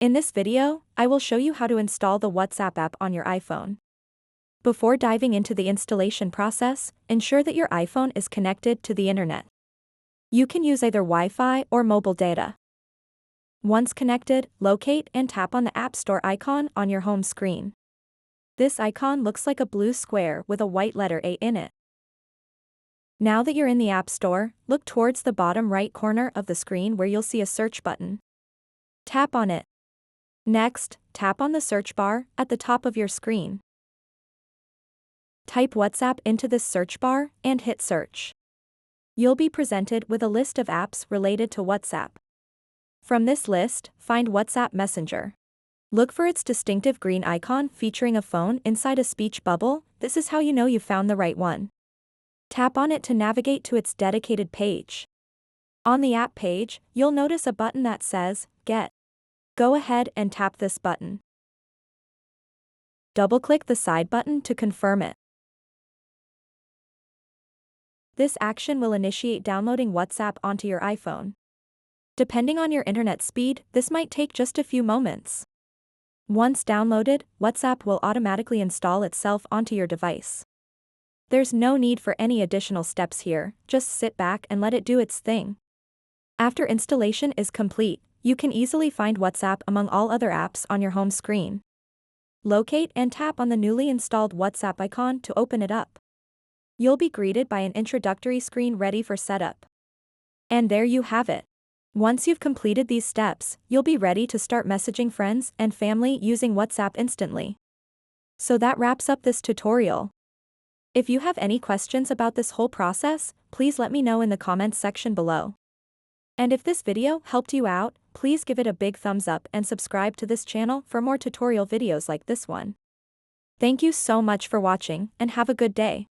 In this video, I will show you how to install the WhatsApp app on your iPhone. Before diving into the installation process, ensure that your iPhone is connected to the internet. You can use either Wi-Fi or mobile data. Once connected, locate and tap on the App Store icon on your home screen. This icon looks like a blue square with a white letter A in it. Now that you're in the App Store, look towards the bottom right corner of the screen where you'll see a search button. Tap on it. Next, tap on the search bar at the top of your screen. Type WhatsApp into this search bar and hit search. You'll be presented with a list of apps related to WhatsApp. From this list, find WhatsApp Messenger. Look for its distinctive green icon featuring a phone inside a speech bubble. This is how you know you found the right one. Tap on it to navigate to its dedicated page. On the app page, you'll notice a button that says, Get. Go ahead and tap this button. Double-click the side button to confirm it. This action will initiate downloading WhatsApp onto your iPhone. Depending on your internet speed, this might take just a few moments. Once downloaded, WhatsApp will automatically install itself onto your device. There's no need for any additional steps here, just sit back and let it do its thing. After installation is complete, you can easily find WhatsApp among all other apps on your home screen. Locate and tap on the newly installed WhatsApp icon to open it up. You'll be greeted by an introductory screen ready for setup. And there you have it. Once you've completed these steps, you'll be ready to start messaging friends and family using WhatsApp instantly. So that wraps up this tutorial. If you have any questions about this whole process, please let me know in the comments section below. And if this video helped you out, please give it a big thumbs up and subscribe to this channel for more tutorial videos like this one. Thank you so much for watching and have a good day.